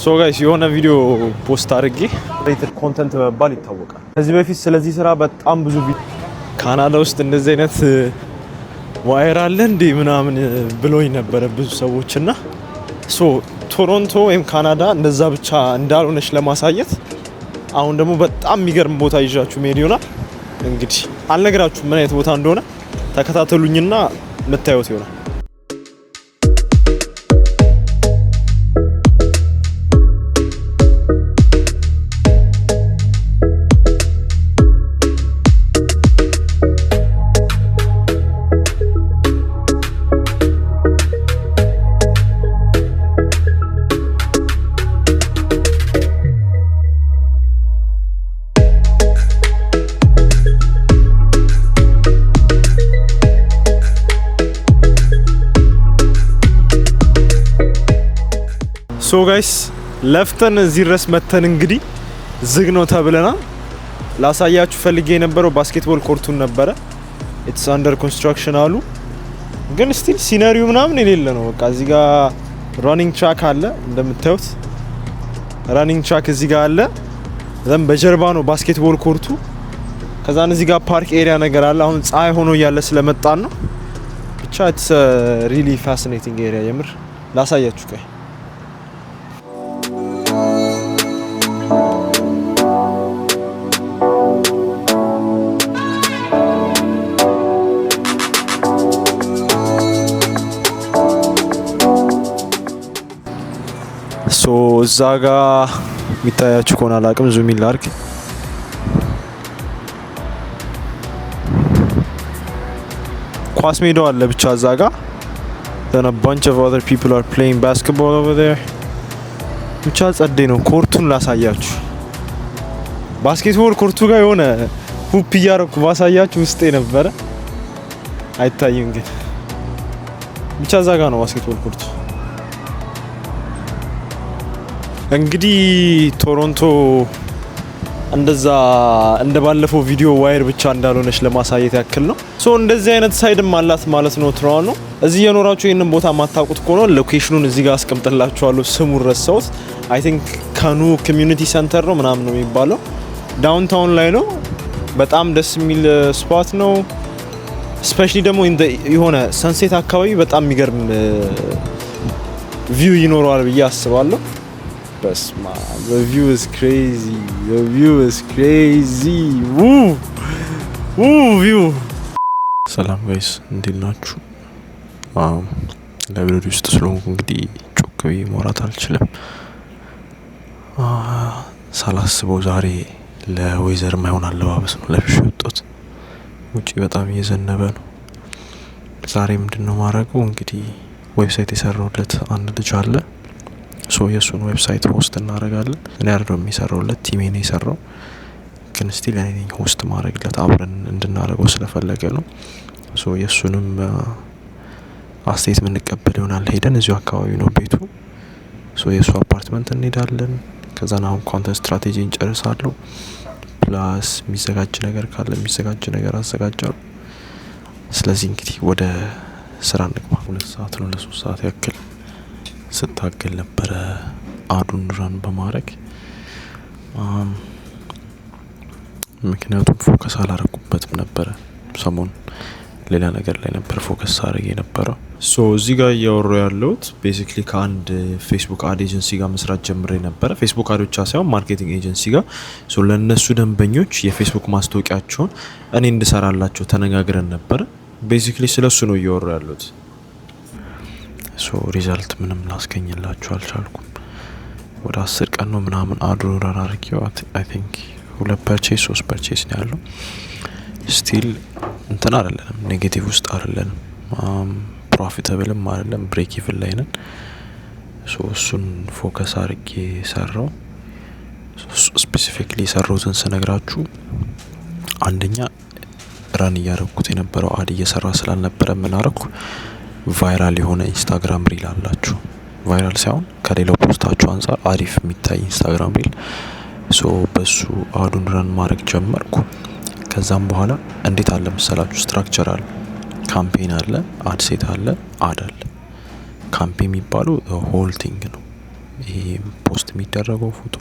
ሶ ጋይስ የሆነ ቪዲዮ ፖስት አድርጌ ሬትድ ኮንተንት በመባል ይታወቃል። ከዚህ በፊት ስለዚህ ስራ በጣም ብዙ ካናዳ ውስጥ እንደዚህ አይነት ዋየር አለ እንዴ ምናምን ብሎኝ ነበር ብዙ ሰዎችና ሶ ቶሮንቶ ወይም ካናዳ እንደዛ ብቻ እንዳልሆነች ለማሳየት አሁን ደግሞ በጣም የሚገርም ቦታ ይዣችሁ መሄድ ይሆናል። እንግዲህ አልነግራችሁም ምን አይነት ቦታ እንደሆነ ተከታተሉኝና መታየት ይሆናል። ሶ ጋይስ ለፍተን እዚህ ድረስ መተን እንግዲህ ዝግ ነው ተብለናል። ላሳያችሁ ፈልጌ የነበረው ባስኬትቦል ኮርቱን ነበረ። ኢትስ አንደር ኮንስትራክሽን አሉ፣ ግን ስቲል ሲነሪው ምናምን የሌለ ነው። በቃ እዚህ ጋር ራኒንግ ትራክ አለ እንደምታዩት፣ ራኒንግ ትራክ እዚህ ጋር አለ። ዘን በጀርባ ነው ባስኬትቦል ኮርቱ። ከዛን እዚህ ጋር ፓርክ ኤሪያ ነገር አለ። አሁን ፀሐይ ሆኖ እያለ ስለመጣን ነው። ብቻ ኢትስ ሪሊ ፋሲኔቲንግ ኤሪያ የምር ላሳያችሁ ቀይ ሶ እዛ ጋ የሚታያችሁ ከሆነ አላቅም ዙም ላድርግ። ኳስ ሜዳው አለ ብቻ እዛ ጋ then a bunch of other people are playing basketball over there። ብቻ ጸዴ ነው። ኮርቱን ላሳያችሁ። ባስኬትቦል ኮርቱ ጋር የሆነ ሁፕ እያረኩ ማሳያችሁ ውስጤ ነበረ፣ አይታይም ግን ብቻ እዛ ጋ ነው ባስኬትቦል ኮርቱ። እንግዲህ ቶሮንቶ እንደዛ እንደባለፈው ቪዲዮ ዋየር ብቻ እንዳልሆነች ለማሳየት ያክል ነው። ሶ እንደዚህ አይነት ሳይድም አላት ማለት ነው ቶሮንቶ። እዚህ የኖራችሁ ይሄንን ቦታ ማታውቁት ከሆነ ሎኬሽኑን እዚህ ጋር አስቀምጥላችኋለሁ። ስሙን ረሳሁት። አይ ቲንክ ካኑ ኮሚዩኒቲ ሴንተር ነው ምናምን ነው የሚባለው። ዳውንታውን ላይ ነው። በጣም ደስ የሚል ስፖት ነው። ስፔሻሊ ደግሞ የሆነ ሰንሴት አካባቢ በጣም የሚገርም ቪው ይኖረዋል ብዬ አስባለሁ። በስማ the view is crazy, the view is crazy. view ሰላም ጋይስ እንዴት ናችሁ? ላይብረሪ ውስጥ ስለሆንኩ እንግዲህ ጮክ ብዬ ማውራት አልችልም። ሳላስበው ዛሬ ለወይዘር ማይሆን አለባበስ ነው ለብሼ ወጣሁት። ውጪ በጣም እየዘነበ ነው። ዛሬ ምንድነው ማድረገው? እንግዲህ ዌብሳይት የሰራሁለት አንድ ልጅ አለ። ሶ የሱን ዌብሳይት ሆስት እናደርጋለን። እኔ አይደለም የሚሰራውለት ቲሜ ነው የሰራው፣ ግን ስቲል እኔ ነኝ ሆስት ማድረግለት አብረን እንድናደርገው ስለፈለገ ነው። ሶ የሱንም አስተያየት የምንቀበል ይሆናል። ሄደን እዚሁ አካባቢ ነው ቤቱ። ሶ የሱ አፓርትመንት እንሄዳለን። ከዛና አሁን ኮንተንት ስትራቴጂ እንጨርሳለሁ። ፕላስ የሚዘጋጅ ነገር ካለ የሚዘጋጅ ነገር አዘጋጃለሁ። ስለዚህ እንግዲህ ወደ ስራ እንግባ። 2 ሰዓት ነው ለ3 ሰዓት ያክል ስታገል ነበረ አዱን ራን በማድረግ ምክንያቱም ፎከስ አላረኩበትም ነበረ። ሰሞን ሌላ ነገር ላይ ነበር ፎከስ አድርጌ የነበረው። ሶ እዚህ ጋር እያወራሁ ያለሁት ቤሲክሊ ከአንድ ፌስቡክ አድ ኤጀንሲ ጋር መስራት ጀምሬ ነበረ። ፌስቡክ አድ ብቻ ሳይሆን ማርኬቲንግ ኤጀንሲ ጋር። ሶ ለነሱ ደንበኞች የፌስቡክ ማስታወቂያቸውን እኔ እንድሰራላቸው ተነጋግረን ነበረ። ቤሲክሊ ስለሱ ነው እያወራሁ ያለሁት። ሶ ሪዛልት ምንም ላስገኝላችሁ አልቻልኩም። ወደ 10 ቀን ነው ምናምን አዱን ራን አድርጌው አይ ቲንክ 2 ፐርቼስ 3 ፐርቼስ ነው ያለው። ስቲል እንትን አይደለም፣ ኔጌቲቭ ውስጥ አይደለም፣ ፕሮፊታብልም አይደለም፣ ብሬክ ኢቭን ላይ ነን። ሶ እሱን ፎከስ አድርጌ ሰራው። ስፔሲፊክሊ ሰራውትን ስነግራችሁ አንደኛ ራን እያደረኩት የነበረው አድ እየሰራ ስላልነበረ ምን አደረኩ? ቫይራል የሆነ ኢንስታግራም ሪል አላችሁ። ቫይራል ሳይሆን ከሌላው ፖስታችሁ አንፃር አሪፍ የሚታይ ኢንስታግራም ሪል። ሶ በሱ አዱን ረን ማድረግ ጀመርኩ። ከዛም በኋላ እንዴት አለ መሰላችሁ? ስትራክቸር አለ፣ ካምፔን አለ፣ አድ ሴት አለ፣ አድ አለ። ካምፔን የሚባለው ሆል ቲንግ ነው። ይሄ ፖስት የሚደረገው ፎቶ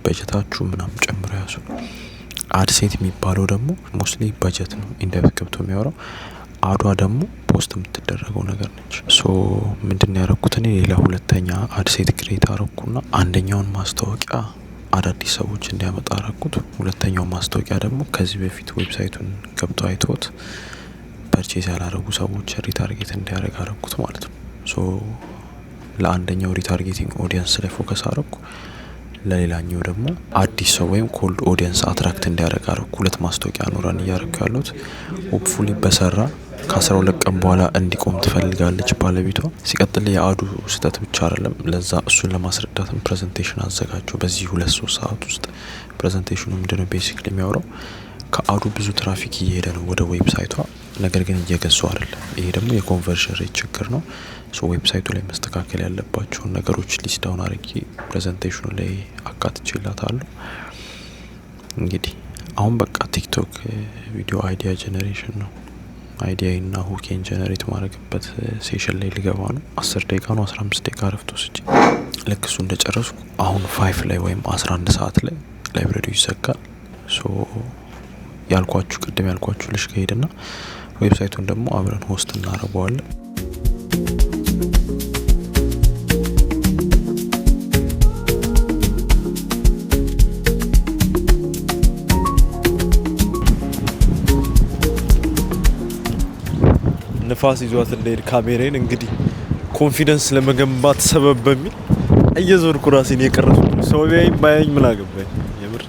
በጀታችሁ ምናምን ጨምሮ ያዙ። አድሴት የሚባለው ደግሞ ሞስትሊ በጀት ነው ኢንደፕት ገብቶ የሚያወራው። አዷ ደግሞ ፖስት የምትደረገው ነገር ነች። ሶ ምንድን ያረኩት እኔ ሌላ ሁለተኛ አድሴት ክሬት አረኩና አንደኛውን ማስታወቂያ አዳዲስ ሰዎች እንዲያመጣ አረኩት። ሁለተኛው ማስታወቂያ ደግሞ ከዚህ በፊት ዌብሳይቱን ገብተው አይቶት ፐርቼዝ ያላረጉ ሰዎች ሪታርጌት እንዲያደርግ አረኩት ማለት ነው። ሶ ለአንደኛው ሪታርጌቲንግ ኦዲየንስ ላይ ፎከስ አረኩ፣ ለሌላኛው ደግሞ አዲስ ሰው ወይም ኮልድ ኦዲየንስ አትራክት እንዲያደርግ አረኩ። ሁለት ማስታወቂያ ኖረን እያረኩ ያሉት ሆፕፉሊ በሰራ ከ12 ቀን በኋላ እንዲቆም ትፈልጋለች ባለቤቷ። ሲቀጥል የአዱ ስህተት ብቻ አይደለም፣ ለዛ እሱን ለማስረዳትም ፕሬዘንቴሽን አዘጋጀው። በዚህ 2-3 ሰዓት ውስጥ ፕሬዘንቴሽኑ ምንድነው ቤሲክሊ የሚያወራው ከአዱ ብዙ ትራፊክ እየሄደ ነው ወደ ዌብሳይቷ፣ ነገር ግን እየገዙ አይደለም። ይሄ ደግሞ የኮንቨርሽን ሬት ችግር ነው። ሶ ዌብሳይቱ ላይ መስተካከል ያለባቸውን ነገሮች ሊስት ዳውን አድርጌ ፕሬዘንቴሽኑ ላይ አካትቼላታለሁ። እንግዲህ አሁን በቃ ቲክቶክ ቪዲዮ አይዲያ ጀነሬሽን ነው። አይዲያና ሁኬን ጀነሬት ማድረግበት ሴሽን ላይ ሊገባ ነው። 10 ደቂቃ ነው 15 ደቂቃ ረፍቶ ስጪ። ልክ እሱ እንደጨረስኩ አሁን 5 ላይ ወይም 11 ሰዓት ላይ ላይብረሪው ይዘጋል። ሶ ያልኳችሁ ቅድም ያልኳችሁ ልሽ ከሄድና ዌብሳይቱን ደግሞ አብረን ሆስት እናደርገዋለን። ንፋስ ይዟት እንደሄድ ካሜራዬን እንግዲህ ኮንፊደንስ ለመገንባት ሰበብ በሚል እየዞርኩ ራሴን የቀረጽኩ። ሰው ቢያይኝ ባያኝ ምን አገባኝ የምር።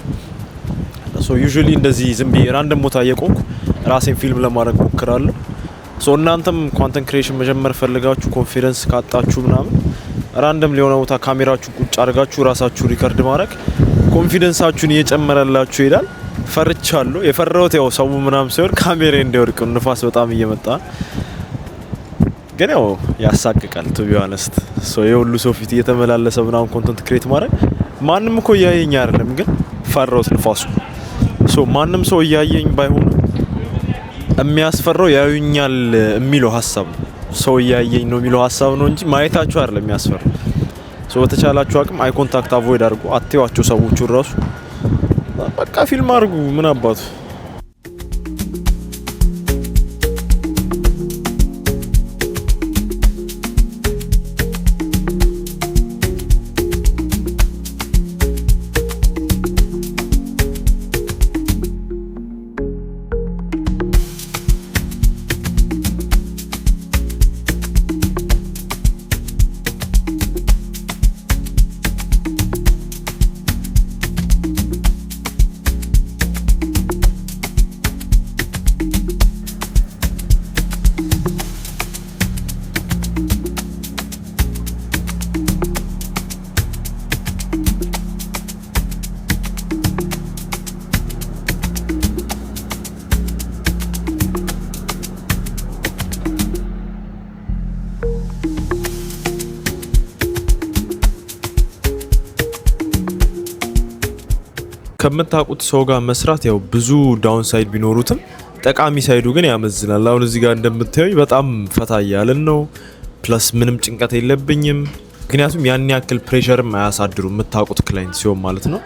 ሶ ዩዥሊ እንደዚህ ዝም ብዬ ራንደም ቦታ እየቆምኩ ራሴን ፊልም ለማድረግ ሞክራለሁ። ሶ እናንተም ኮንተንት ክሬሽን መጀመር ፈልጋችሁ ኮንፊደንስ ካጣችሁ ምናምን ራንደም ሊሆነ ቦታ ካሜራችሁ ቁጭ አድርጋችሁ ራሳችሁ ሪከርድ ማድረግ ኮንፊደንሳችሁን እየጨመረላችሁ ይሄዳል። ፈርቻለሁ። የፈራሁት ያው ሰው ምናምን ሲሆን ካሜራዬ እንዲወርቅ ንፋስ በጣም እየመጣ ግን ያው ያሳቅቃል። ቱ ቢ ኦነስት ሶ የሁሉ ሰው ፊት እየተመላለሰ ምናምን ኮንተንት ክሬት ማድረግ ማንም እኮ እያየኝ አይደለም፣ ግን ፈራሁት ንፋሱ። ሶ ማንም ሰው እያየኝ ባይሆን የሚያስፈራው ያዩኛል የሚለው ሀሳብ ነው። ሰው እያየኝ ነው የሚለው ሀሳብ ነው እንጂ ማየታችሁ አይደለም የሚያስፈራው። ሶ በተቻላችሁ አቅም አይ ኮንታክት አቮይድ አድርጉ። አትዩዋቸው ሰዎቹን ራሱ በቃ ፊልም አድርጉ። ምን አባቱ ከምታውቁት ሰው ጋር መስራት ያው ብዙ ዳውን ሳይድ ቢኖሩትም ጠቃሚ ሳይዱ ግን ያመዝናል። አሁን እዚህ ጋር እንደምታዩኝ በጣም ፈታ እያልን ነው። ፕለስ ምንም ጭንቀት የለብኝም፣ ምክንያቱም ያን ያክል ፕሬሸርም አያሳድሩ የምታውቁት ክላይንት ሲሆን ማለት ነው።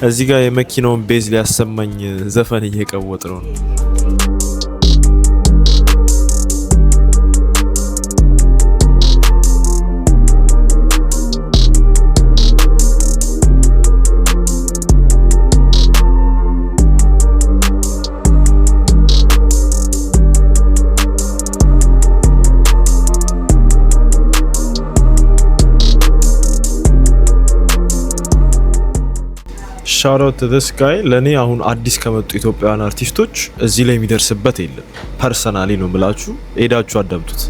እዚህ ጋር የመኪናውን ቤዝ ሊያሰማኝ ዘፈን እየቀወጥ ነው። ሻውት አውት ቱ ዲስ ጋይ። ለኔ አሁን አዲስ ከመጡ ኢትዮጵያውያን አርቲስቶች እዚህ ላይ የሚደርስበት የለም። ፐርሰናሊ ነው ብላችሁ ሄዳችሁ አዳምጡት።